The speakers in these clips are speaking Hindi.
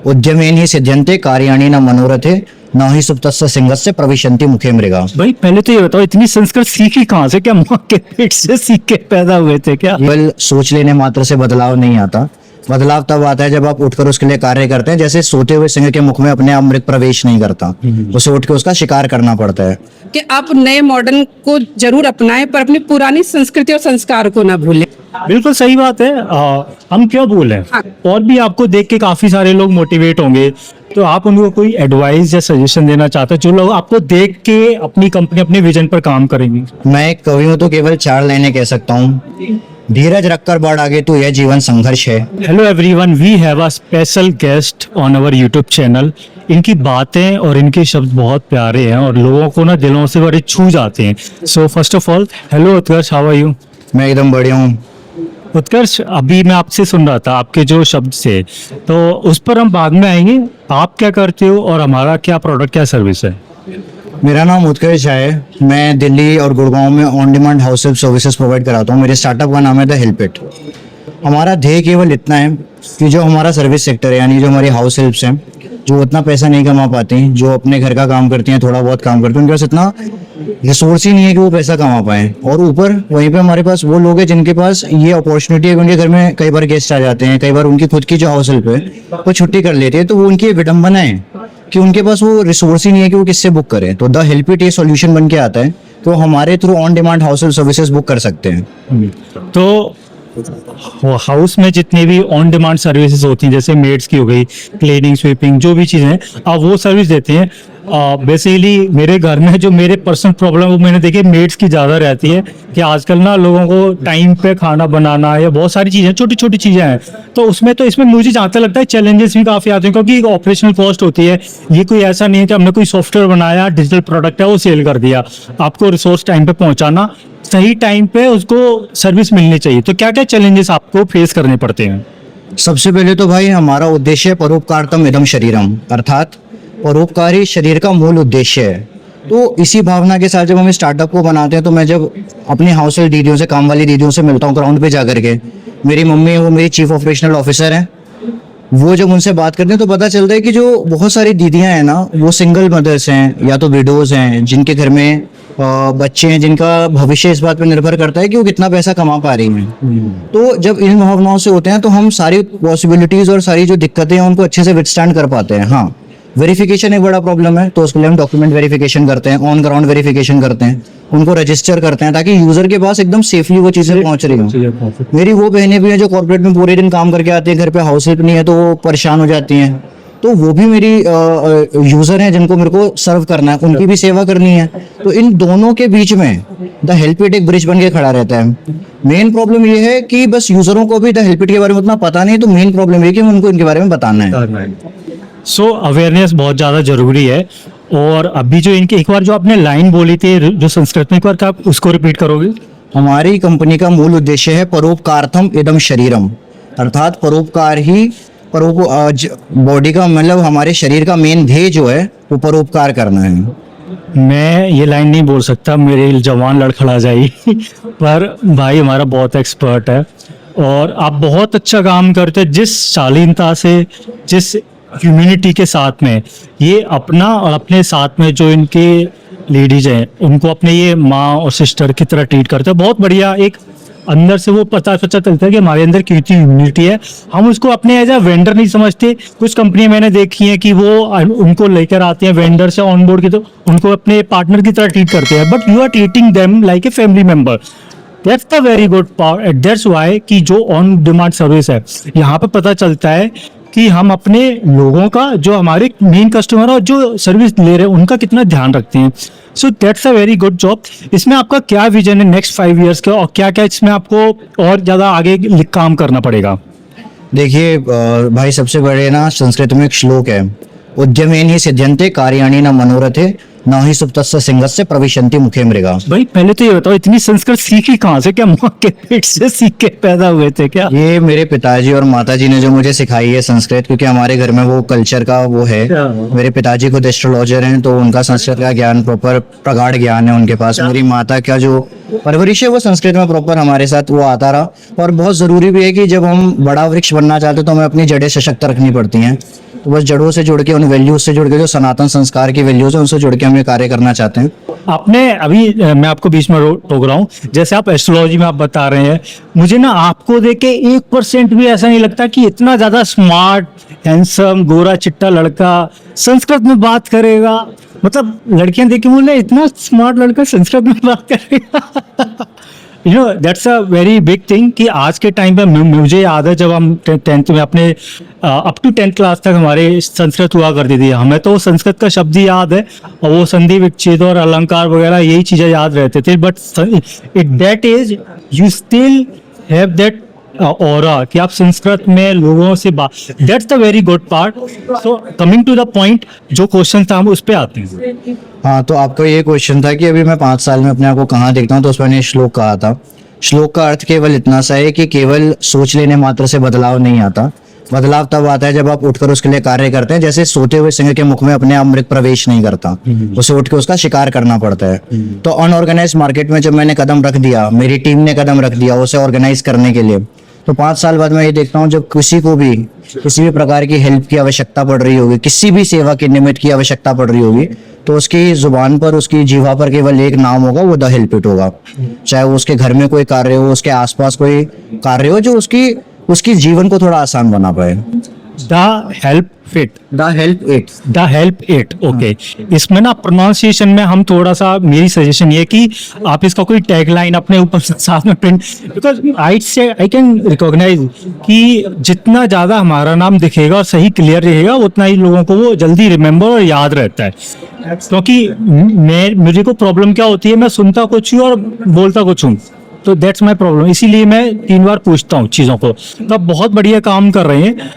उद्यमेन ही सिद्ध्यन्ते कार्याणि न मनोरथे न ही सुप्तस्य सिंहस्य प्रविशन्ति मुखे मृगा। भाई पहले तो ये बताओ, इतनी संस्कृत सीखी कहाँ से? क्या माँ के पेट से सीख के पैदा हुए थे क्या? केवल सोच लेने मात्र से बदलाव नहीं आता। बदलाव तब आता है जब आप उठकर उसके लिए कार्य करते हैं। जैसे सोते हुए सिंह के मुख में अपने आप मृग प्रवेश नहीं करता, उसे उठ के उसका शिकार करना पड़ता है। कि आप नए मॉडर्न को जरूर अपनाएं पर अपनी पुरानी संस्कृति और संस्कार को ना भूलें। बिल्कुल सही बात है। हम क्यों बोले, और भी आपको देख के काफी सारे लोग मोटिवेट होंगे, तो आप उनको कोई एडवाइस या सजेशन देना चाहते हैं जो लोग आपको देख के अपनी कंपनी, अपने विजन पर काम करेंगे? मैं एक कवि हूँ तो केवल 4 लाइनें कह सकता हूँ। धीरज रखकर बढ़ आगे तो यह जीवन संघर्ष है। Hello everyone, we have a special guest on our YouTube channel. इनकी बातें और इनके शब्द बहुत प्यारे हैं और लोगों को ना दिलों से बड़े छू जाते हैं। So first of all, hello Utkarsh, how are you? मैं एकदम बढ़िया हूँ। उत्कर्ष, अभी मैं आपसे सुन रहा था आपके जो शब्द से, तो उस पर हम बाद में आएंगे। आप क्या करते हो और हमारा क्या प्रोडक्ट, क्या सर्विस है? मेरा नाम उत्कर्ष है। मैं दिल्ली और गुड़गांव में on demand house help services provide कराता हूँ। मेरे स्टार्टअप का नाम है द हेल्प इट। हमारा ध्येय केवल इतना है कि जो हमारा सर्विस सेक्टर है, यानी जो हमारी हाउस हेल्प्स हैं, जो उतना पैसा नहीं कमा पाती, जो अपने घर का काम करती हैं, थोड़ा बहुत काम करती हैं, उनके पास इतना रिसोर्स ही नहीं है कि वो पैसा कमा पाए। और ऊपर वहीं पे हमारे पास वो लोग हैं जिनके पास ये अपॉर्चुनिटी है कि उनके घर में कई बार गेस्ट आ जाते हैं, कई बार उनकी खुद की जो हाउस हेल्प है वो छुट्टी कर लेती है, तो वो उनकी विडंबना है कि उनके पास वो रिसोर्स ही नहीं है कि वो किससे बुक करें। तो द हेल्प इट ये सॉल्यूशन बन के आता है, तो हमारे through on demand house help services book कर सकते हैं। तो हाउस में जितनी भी ऑन डिमांड सर्विसेज होती हैं, जैसे मेड्स की हो गई, क्लीनिंग, स्वीपिंग, जो भी चीज़ें आप वो सर्विस देते हैं। बेसिकली मेरे घर में जो मेरे पर्सनल प्रॉब्लम वो मैंने देखी मेड्स की ज़्यादा रहती है कि आजकल ना लोगों को टाइम पे खाना बनाना या बहुत सारी चीज़ें, छोटी छोटी चीज़ें हैं, तो इसमें मुझे जहाँ तक लगता है चैलेंजेस भी काफ़ी आते हैं, क्योंकि ऑपरेशनल कॉस्ट होती है। ये कोई ऐसा नहीं है कि हमने कोई सॉफ्टवेयर बनाया, डिजिटल प्रोडक्ट है, वो सेल कर दिया। आपको रिसोर्स टाइम पे पहुँचाना, सही टाइम पे उसको सर्विस मिलनी चाहिए। तो क्या क्या चैलेंजेस आपको फेस करने पड़ते हैं? सबसे पहले तो भाई हमारा उद्देश्य है परोपकारतम इदम शरीरम, अर्थात परोपकार ही शरीर का मूल उद्देश्य है। तो इसी भावना के साथ जब हम स्टार्टअप को बनाते हैं, तो मैं जब अपनी हाउस हेल्प दीदियों से, काम वाली दीदियों से मिलता हूँ ग्राउंड पे जाकर के, मेरी मम्मी वो मेरी चीफ ऑपरेशनल ऑफिसर हैं, वो जब उनसे बात करते हैं तो पता चलता है कि जो बहुत सारी दीदियां हैं ना, वो सिंगल मदर्स हैं या तो विडोज हैं, जिनके घर में बच्चे हैं, जिनका भविष्य इस बात पर निर्भर करता है कि वो कितना पैसा कमा पा रही हैं। तो जब इन भावनाओं से होते हैं तो हम सारी पॉसिबिलिटीज और सारी जो दिक्कतें हैं उनको अच्छे से विथस्टैंड कर पाते हैं। हाँ, वेरिफिकेशन एक बड़ा प्रॉब्लम है, तो उसके लिए हम डॉक्यूमेंट वेरिफिकेशन करते हैं, ऑन ग्राउंड वेरिफिकेशन करते हैं, उनको रजिस्टर करते हैं ताकि यूजर के पास एकदम सेफली वो चीजें पहुंच रही हों। मेरी वो बहनें भी हैं जो कॉर्पोरेट में पूरे दिन काम करके आती हैं, घर पे हाउस हेल्प नहीं है तो वो परेशान हो जाती हैं, तो वो भी मेरी यूजर हैं जिनको मेरे को सर्व करना है, उनकी भी सेवा करनी है। तो इन दोनों के बीच में द हेल्प इट एक ब्रिज बन के खड़ा रहता है। मेन प्रॉब्लम ये है कि बस यूजरों को भी द हेल्प इट के बारे में उतना पता नहीं, तो मेन प्रॉब्लम ये कि उनको इनके बारे में बताना है। सो अवेयरनेस बहुत ज़्यादा जरूरी है। और अभी जो इनकी एक बार जो आपने लाइन बोली थी जो संस्कृत में, एक बार क्या आप उसको रिपीट करोगे? हमारी कंपनी का मूल उद्देश्य है परोपकारतम इदम शरीरम, अर्थात परोपकार ही बॉडी का, मतलब हमारे शरीर का मेन ध्येय जो है वो परोपकार करना है। मैं ये लाइन नहीं बोल सकता, मेरे जवान लड़खड़ा जाएगी पर भाई हमारा बहुत एक्सपर्ट है और आप बहुत अच्छा काम करते हैं। जिस शालीनता से, जिस ह्यूमैनिटी के साथ में ये अपना और अपने साथ में जो इनके लेडीज हैं उनको अपने ये माँ और सिस्टर की तरह ट्रीट करते हैं, बहुत बढ़िया। एक अंदर से वो पता चलता है कि हमारे अंदर कितनी ह्यूमैनिटी है। हम उसको अपने एज अ वेंडर नहीं समझते। कुछ कंपनी मैंने देखी है कि वो उनको लेकर आते हैं वेंडर से ऑन बोर्ड की, तो उनको अपने पार्टनर की तरह ट्रीट करते हैं, but you are treating them like a family member. That's the very good part. That's why कि जो ऑन डिमांड सर्विस है, यहाँ पे पता चलता है कि हम अपने लोगों का, जो हमारे मेन कस्टमर और जो सर्विस ले रहे हैं, उनका कितना ध्यान रखते हैं। So that's a very good job. इसमें आपका क्या विजन है नेक्स्ट 5 years का, और क्या क्या इसमें आपको और ज़्यादा आगे काम करना पड़ेगा? देखिए भाई, सबसे बड़े ना संस्कृत में एक श्लोक है, उद्यमेन ही सिद्ध्यन्ते कार्याणि न मनोरथे न ही सुप्तस्य सिंहस्य प्रविशन्ति मुखे मृगा। भाई पहले तो ये बताओ, इतनी संस्कृत सीखी कहाँ से? क्या माँ के पेट से सीख के पैदा हुए थे क्या? ये मेरे पिताजी और माताजी ने जो मुझे सिखाई है संस्कृत, क्योंकि हमारे घर में वो कल्चर का वो है। मेरे पिताजी खुद एस्ट्रोलॉजर हैं, तो उनका संस्कृत का ज्ञान प्रॉपर प्रगाढ़ ज्ञान है उनके पास। मेरी माता का जो परवरिश है वो संस्कृत में प्रॉपर हमारे साथ वो आता रहा। और बहुत जरूरी भी है कि जब हम बड़ा वृक्ष बनना चाहते हैं तो हमें अपनी जड़ें सशक्त रखनी पड़ती हैं। तो बस जड़ों से जुड़ के, उन वैल्यूज से जुड़ के, जो सनातन संस्कार की वैल्यूज है उनसे जुड़ के हम ये कार्य करना चाहते हैं। आपने अभी मैं आपको बीच में टोक रहा हूँ, जैसे आप एस्ट्रोलॉजी में आप बता रहे हैं, मुझे ना आपको देख के 1% भी ऐसा नहीं लगता कि इतना ज्यादा स्मार्ट, हैंडसम, गोरा चिट्टा लड़का संस्कृत में बात करेगा। मतलब लड़कियां देख के बोले इतना स्मार्ट लड़का संस्कृत में बात करेगा। You know that's a very big thing कि आज के टाइम पे मुझे याद है जब हम 10th में अपने अप टू 10th क्लास तक हमारे संस्कृत हुआ करती थी, हमें तो संस्कृत का शब्द ही याद है और वो संधि विच्छेद और अलंकार वगैरह यही चीजें याद रहते थे। But at that age you still have that aura कि आप संस्कृत में लोगों से बात, that's the very good part. So coming to the point, जो क्वेश्चन था हम उस पे आते हैं। हाँ, तो आपका ये क्वेश्चन था कि अभी मैं 5 साल में अपने आप को कहाँ देखता हूँ, तो उसमें मैंने श्लोक कहा था। श्लोक का अर्थ केवल इतना सा है कि केवल सोच लेने मात्र से बदलाव नहीं आता। बदलाव तब आता है जब आप उठकर उसके लिए कार्य करते हैं। जैसे सोते हुए सिंह के मुख में अपने आप मृग प्रवेश नहीं करता, उसे उठ के उसका शिकार करना पड़ता है। तो अनऑर्गेनाइज मार्केट में जब मैंने कदम रख दिया, मेरी टीम ने कदम रख दिया उसे ऑर्गेनाइज करने के लिए, तो 5 साल बाद मैं ये देखता हूँ जब किसी को भी किसी भी प्रकार की हेल्प की आवश्यकता पड़ रही होगी, किसी भी सेवा के निमित्त की आवश्यकता पड़ रही होगी, तो उसकी जुबान पर, उसकी जीवा पर केवल एक नाम होगा, वो द हेल्प इट होगा। चाहे वो उसके घर में कोई कार्य हो, उसके आसपास कोई कार्य हो जो उसकी जीवन को थोड़ा आसान बना पाए। The help fit, the help it, the help it, okay. इसमें ना प्रोनाउंसिएशन में हम थोड़ा सा, मेरी सजेशन ये कि आप इसका कोई टैगलाइन अपने ऊपर साथ में print, because I can recognise कि जितना ज्यादा हमारा नाम दिखेगा और सही क्लियर रहेगा उतना ही लोगों को वो जल्दी रिमेम्बर और याद रहता है। क्योंकि मुझे को प्रॉब्लम क्या होती है, मैं सुनता कुछ हूँ और बोलता कुछ हूँ, तो दैट्स माय प्रॉब्लम। इसीलिए मैं 3 बार पूछता हूँ चीज़ों को। तो आप बहुत बढ़िया काम कर रहे हैं।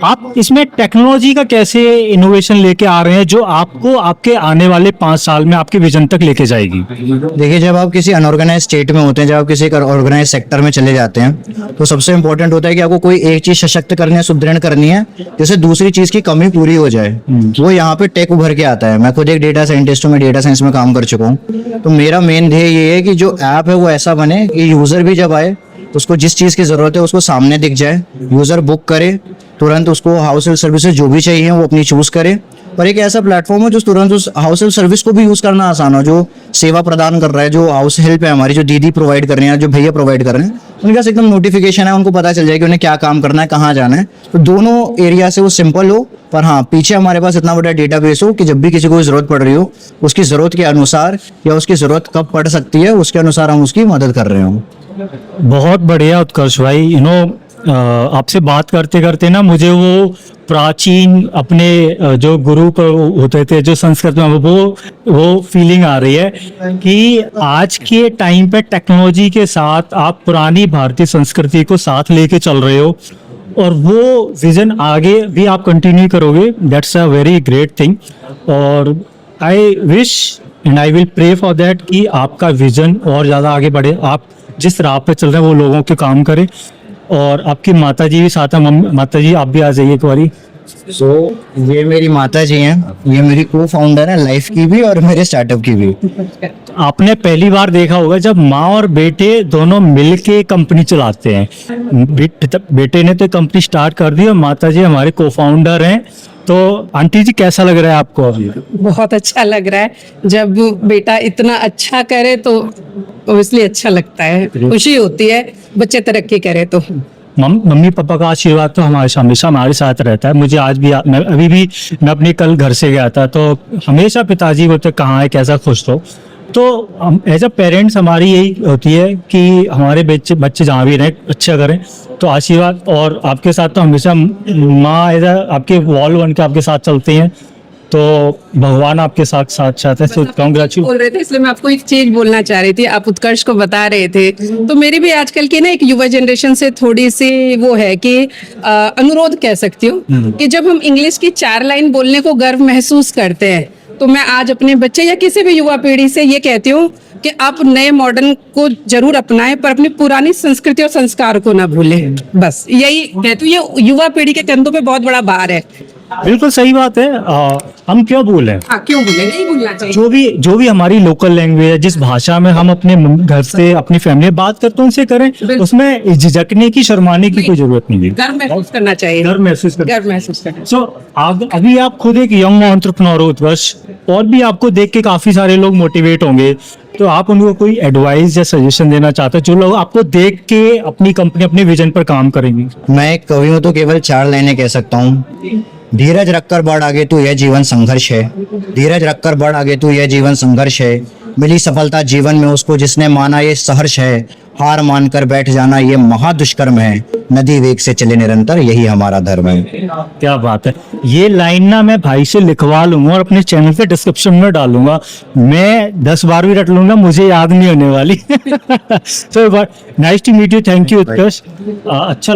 आप इसमें टेक्नोलॉजी का कैसे इनोवेशन लेके आ रहे हैं जो आपको आपके आने वाले 5 साल में आपके विजन तक लेके जाएगी? देखिए, जब आप किसी अनऑर्गेनाइज स्टेट में होते हैं, जब आप किसी ऑर्गेनाइज सेक्टर में चले जाते हैं, तो सबसे इंपॉर्टेंट होता है कि आपको कोई एक चीज सशक्त करनी है, सुदृढ़ करनी है, जैसे दूसरी चीज की कमी पूरी हो जाए। वो यहाँ पे टेक उभर के आता है। मैं खुद एक डेटा साइंटिस्ट हूँ, मैं डेटा साइंस में काम कर चुका हूँ। तो मेरा मेन ध्येय ये है कि जो ऐप है वो ऐसा बने कि यूजर भी जब आए तो उसको जिस चीज की जरूरत है उसको सामने दिख जाए, यूजर बुक करे, तुरंत उसको हाउस हेल्प सर्विसेज जो भी चाहिए वो अपनी चूज करे। और एक ऐसा प्लेटफॉर्म है जो तुरंत उस हाउस हेल्प सर्विस को भी यूज करना आसान हो, जो सेवा प्रदान कर रहा है, जो हाउस हेल्प है हमारी, जो दीदी प्रोवाइड कर रहे हैं, जो भैया प्रोवाइड कर रहे हैं, उनके पास एकदम नोटिफिकेशन है, उनको पता चल जाए कि उन्हें क्या काम करना है, कहाँ जाना है। तो दोनों एरिया से वो सिंपल हो, पर हाँ पीछे हमारे पास इतना बड़ा डेटाबेस हो कि जब भी किसी को जरूरत पड़ रही हो, उसकी जरूरत के अनुसार या उसकी जरूरत कब पड़ सकती है उसके अनुसार हम उसकी मदद कर रहे हो। बहुत बढ़िया उत्कर्ष भाई। आपसे बात करते करते ना मुझे वो प्राचीन अपने जो गुरु को होते थे जो संस्कृत में, वो फीलिंग आ रही है कि आज के टाइम पे टेक्नोलॉजी के साथ आप पुरानी भारतीय संस्कृति को साथ लेके चल रहे हो और वो विजन आगे भी आप कंटिन्यू करोगे। That's a very great thing और I wish and I will pray for that कि आपका विजन और ज़्यादा आगे बढ़े, आप जिस राह पे चल रहे हैं वो लोगों के काम करे। और आपकी माता जी भी साथ है, माता जी आप भी आ जाइए एक बारी। ये मेरी माता जी हैं, ये मेरी को फाउंडर है लाइफ की भी और मेरे स्टार्टअप की भी। आपने पहली बार देखा होगा जब माँ और बेटे दोनों मिलके कंपनी चलाते हैं। बेटे ने तो कंपनी स्टार्ट कर दी और माता जी हमारे को फाउंडर हैं। तो आंटी जी कैसा लग रहा है आपको अभी? बहुत अच्छा लग रहा है। जब बेटा इतना अच्छा करे तो ऑब्वियसली अच्छा लगता है, खुशी होती है बच्चे तरक्की करे तो। मम्मी पापा का आशीर्वाद तो हमेशा हमारे साथ रहता है। मुझे आज भी मैं अपने कल घर से गया था तो हमेशा पिताजी बोलते कहाँ है, कैसा, खुश हो। तो एज अ पेरेंट्स हमारी यही होती है कि हमारे बच्चे जहाँ भी रहें अच्छा करें, तो आशीर्वाद। और आपके साथ तो हमेशा माँ एज आपके वॉल बन के आपके साथ चलते हैं, तो भगवान आपके साथ है। तो कांग्रेचुलेशन। बोल रहे थे इसलिए मैं आपको एक चीज बोलना चाह रही थी, आप उत्कर्ष को बता रहे थे। तो मेरी भी आजकल की ना एक युवा जनरेशन से थोड़ी सी वो है कि अनुरोध कह सकती हूँ कि जब हम इंग्लिश की 4 लाइन बोलने को गर्व महसूस करते हैं, तो मैं आज अपने बच्चे या किसी भी युवा पीढ़ी से ये कहती हूँ कि आप नए मॉडर्न को जरूर अपनाएं पर अपनी पुरानी संस्कृति और संस्कार को ना भूलें। बस यही कहती हूँ, ये युवा पीढ़ी के कंधों पे बहुत बड़ा भार है बिल्कुल सही बात है। हम क्यों बोले, हाँ, क्यों बोले, नहीं बोलना चाहिए। जो भी हमारी लोकल लैंग्वेज है, जिस भाषा में हम अपने घर से अपनी फैमिली बात करते हैं उनसे करें, उसमें झिझकने की शर्माने की कोई जरूरत नहीं है। गर्व महसूस करना चाहिए, गर्व महसूस कर। गर्व महसूस करना। सो अभी आप खुद एक यंग एंटरप्रेन्योर हो उत्कर्ष, और भी आपको देख के काफी सारे लोग मोटिवेट होंगे, तो आप उनको कोई एडवाइस या सजेशन देना चाहते हैं जो लोग आपको देख के अपनी कंपनी अपने विजन पर काम करेंगे? मैं एक कवि हूँ तो केवल 4 लाइनें कह सकता हूँ। धीरज रखकर बढ़ आगे तू, यह जीवन संघर्ष है। धीरज रखकर बढ़ आगे तू, यह जीवन संघर्ष है। मिली सफलता जीवन में उसको जिसने माना ये सहर्ष है। हार मानकर बैठ जाना ये महादुष्कर्म है। नदी वेग से चले निरंतर, यही हमारा धर्म है। क्या बात है। ये लाइन ना मैं भाई से लिखवा लूंगा और अपने चैनल के डिस्क्रिप्शन में डालूंगा। मैं 10 बार भी रट लूंगा, मुझे याद नहीं होने वाली। So nice to meet you, thank you Utkarsh. अच्छा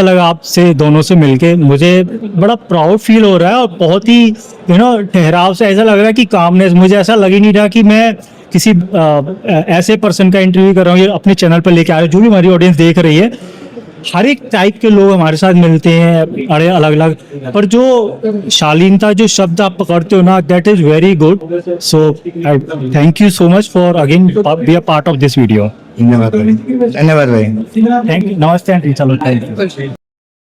लगा आपसे दोनों से मिलके। मुझे बड़ा प्राउड फील हो रहा है और बहुत ही ठहराव से ऐसा लग रहा है कि कामनेस। मुझे ऐसा लग ही नहीं रहा कि मैं किसी ऐसे पर्सन का इंटरव्यू कर रहा हूँ, ये अपने चैनल पर लेके आ रहा हूँ। जो भी हमारी ऑडियंस देख रही है, हर एक टाइप के लोग हमारे साथ मिलते हैं, अरे अलग अलग, पर जो शालीनता जो शब्द आप पकड़ते हो ना, that is very good. So thank you so much for again be a part of this video. धन्यवाद भाई, धन्यवाद भाई। थैंक यू, नमस्ते आंटी, चलो थैंक यू।